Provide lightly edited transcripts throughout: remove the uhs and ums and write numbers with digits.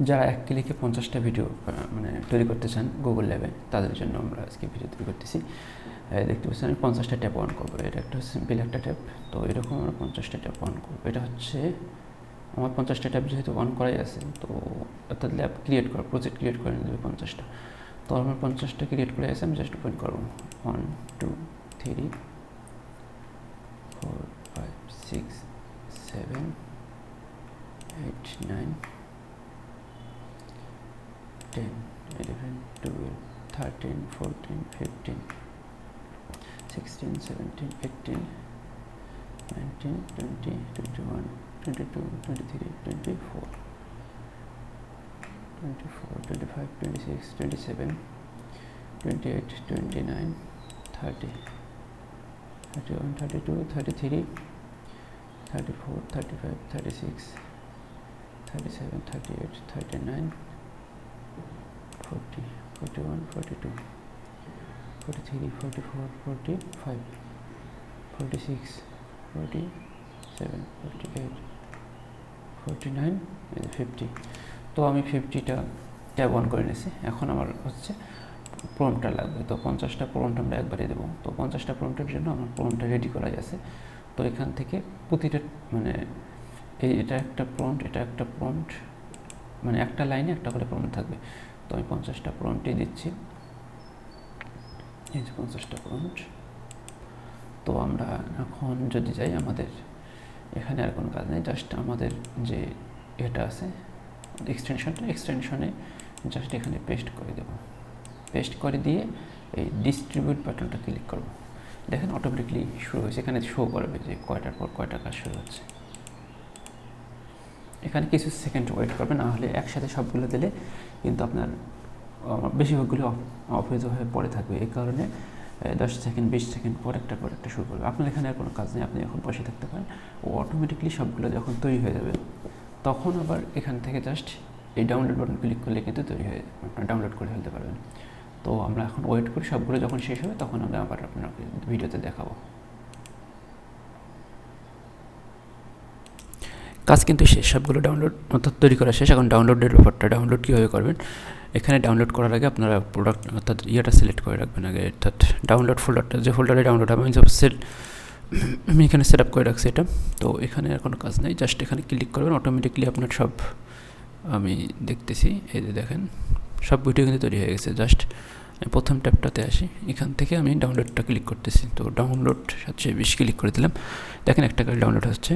যারা এক ক্লিকে 50টা ভিডিও মানে তৈরি করতে চান গুগল ল্যাবে, তাদের জন্য আমরা আজকে ভিডিও তৈরি করতেছি। দেখতে পাচ্ছেন আমি 50টা ট্যাব অন করবো। এটা একটা সিম্পল একটা ট্যাব, তো এরকম আমরা 50টা ট্যাব অন করবো। এটা হচ্ছে আমার 50টা ট্যাব যেহেতু অন করাই আছে, তো অর্থাৎ ল্যাব ক্রিয়েট করা, প্রজেক্ট ক্রিয়েট করে নেবে 50টা। তো আমার 50টা ক্রিয়েট করে আছে, আমি জাস্ট ওপেন করবো। 1 2 3 4 5 6 7 8 9 10 11 12 13 14 15 16 17 18 19 20 21 22 23 24 24 25 26 27 28 29 30 31 32 33 34 35 36 37 38 39 40 41 42 43 44 45 46 47 48 49 50। তো আমি 50টা ট্যাব অন করে নিয়েছি। এখন আমার হচ্ছে প্রম্পটটা লাগবে, তো 50টা প্রম্পট আমরা একবারে দেবো। তো 50টা প্রম্পটের জন্য আমার প্রম্পটটা রেডি করা আছে। তো এখান থেকে প্রতিটা মানে এটা একটা প্রম্পট, এটা একটা প্রম্পট, মানে একটা লাইনে একটা করে প্রম্পট থাকবে। তো আমি 50টা প্রম্পটই দিচ্ছি, এই যে 50টা প্রম্পট। তো আমরা এখন যদি যাই, আমাদের এখানে আর কোনো কাজ নেই, জাস্ট আমাদের যে এটা আছে এক্সটেনশনে জাস্ট এখানে পেস্ট করে দেব। পেস্ট করে দিয়ে এই ডিস্ট্রিবিউট বাটনটা ক্লিক করব। দেখেন অটোমেটিকলি শুরু হয়েছে, এখানে শো করবে যে কয়টার পর কয়টা কাজ শুরু হচ্ছে। এখানে কিছু সেকেন্ড ওয়েট করবে, না হলে একসাথে সবগুলো দিলে কিন্তু আপনার বেশিরভাগগুলো অপরিচিতভাবে পড়ে থাকবে। এই কারণে 10 সেকেন্ড 20 সেকেন্ড পর একটা শুরু করবে। আপনার এখানে আর কোনো কাজ নেই, আপনি এখন বসে থাকতে পারেন। ও অটোমেটিকলি সবগুলো যখন তৈরি হয়ে যাবে, তখন আবার এখান থেকে জাস্ট এই ডাউনলোড বাটন ক্লিক করলে কিন্তু তৈরি হয়ে আপনারা ডাউনলোড করে ফেলতে পারবেন। তো আমরা এখন ওয়েট করি, সবগুলো যখন শেষ হবে তখন আমরা আবার আপনাকে ভিডিওতে দেখাবো। কাজ কিন্তু শেষ, সবগুলো ডাউনলোড অর্থাৎ তৈরি করা শেষ। এখন ডাউনলোডের ব্যাপারটা, ডাউনলোড কীভাবে করবেন, এখানে ডাউনলোড করার আগে আপনারা প্রোডাক্ট অর্থাৎ ইয়েটা সিলেক্ট করে রাখবেন আগে, অর্থাৎ ডাউনলোড ফোল্ডারটা, যে ফোল্ডারে ডাউনলোড হবে। আমি এখানে সেট আপ করে রাখছি এটা। তো এখানে আর কোনো কাজ নেই, জাস্ট এখানে ক্লিক করবেন, অটোমেটিকলি আপনার সব আমি দেখতেছি। এই যে দেখেন সব ভিডিও কিন্তু তৈরি হয়ে গেছে। জাস্ট প্রথম ট্যাবটাতে আসি, এখান থেকে আমি ডাউনলোডটা ক্লিক করতেছি। তো ডাউনলোড 720 ক্লিক করে দিলাম, দেখেন একটা করে ডাউনলোড হচ্ছে।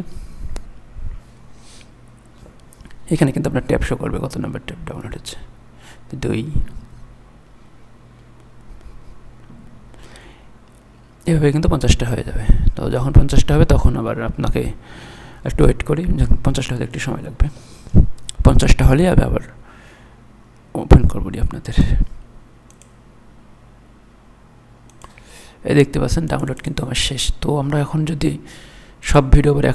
এখানে কিন্তু আপনার ট্যাব শো করবে কত নাম্বার ট্যাব ডাউনলোড হচ্ছে, 2। এভাবে কিন্তু 50টা হয়ে যাবে। তো যখন 50টা হবে তখন আবার আপনাকে একটু ওয়েট করি, যখন 50টা হতে একটু সময় লাগবে। 50টা হলেই আবার ওপেন করবো আপনাদের। এই দেখতে পাচ্ছেন ডাউনলোড কিন্তু আমার শেষ। তো আমরা এখন যদি সব ভিডিও আবার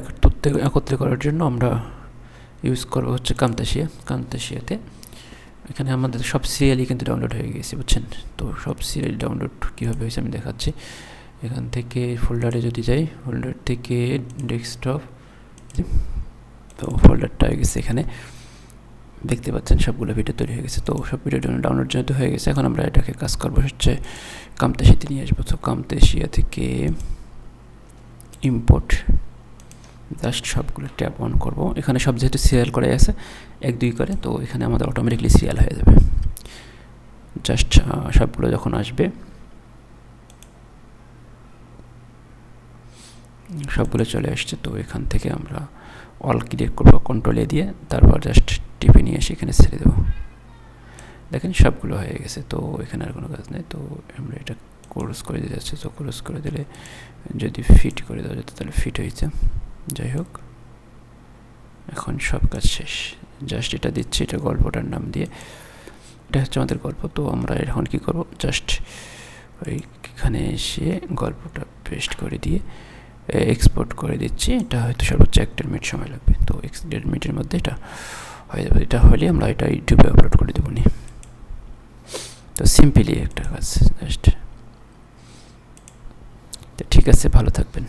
একত্রে করার জন্য আমরা ইউজ করবো হচ্ছে কামতাশিয়াতে। এখানে আমাদের সব সিরিয়ালই কিন্তু ডাউনলোড হয়ে গেছে, বুঝছেন। তো সব সিরিয়াল ডাউনলোড কীভাবে হয়েছে আমি দেখাচ্ছি। এখান থেকে ফোল্ডারে যদি যাই, ফোল্ডার থেকে ডেস্কটপ, তো ফোল্ডারটা হয়ে গেছে। এখানে দেখতে পাচ্ছেন সবগুলো ভিডিও তৈরি হয়ে গেছে। তো সব ভিডিওর জন্য ডাউনলোড যেহেতু হয়ে গেছে, এখন আমরা এটাকে কাজ করবো হচ্ছে কামতাশিয়াতে নিয়ে আসবো। তো কামতাশিয়া থেকে ইম্পোর্ট, জাস্ট সবগুলো ট্যাব অন করব। এখানে সব যেহেতু সিরিয়াল করে আছে 1 2 করে, তো এখানে আমাদের অটোমেটিকলি সিরিয়াল হয়ে যাবে। জাস্ট সবগুলো যখন আসবে, সবগুলো চলে আসছে। তো এখান থেকে আমরা অল ক্লিক করবো কন্ট্রোল-A দিয়ে, তারপর জাস্ট টিপে নিয়ে এসে এখানে ছেড়ে দেবো। দেখেন সবগুলো হয়ে গেছে। তো এখানে আর কোনো কাজ নেই। তো আমরা এটা ক্লোজ করে দিতে যাচ্ছি। তো ক্লোজ করে দিলে যদি ফিট করে দেওয়া যেত তাহলে ফিট হয়েছে। যাই হোক, এখন সব কাজ শেষ। জাস্ট এটা দিচ্ছি, এটা গল্পটার নাম দিয়ে, এটা হচ্ছে আমাদের গল্প। তো আমরা এখন কি করব, জাস্ট ওইখানে এসে গল্পটা পেস্ট করে দিয়ে এক্সপোর্ট করে দিচ্ছি। এটা হয়তো সর্বোচ্চ 1.5 মিনিট সময় লাগবে। তো 1.5 মিনিটের মধ্যে এটা হয়ে যাবে। এটা হলে আমরা এটা ইউটিউবে আপলোড করে দেবো নি। তো সিম্পলি একটা কাজ জাস্ট। তো ঠিক আছে, ভালো থাকবেন।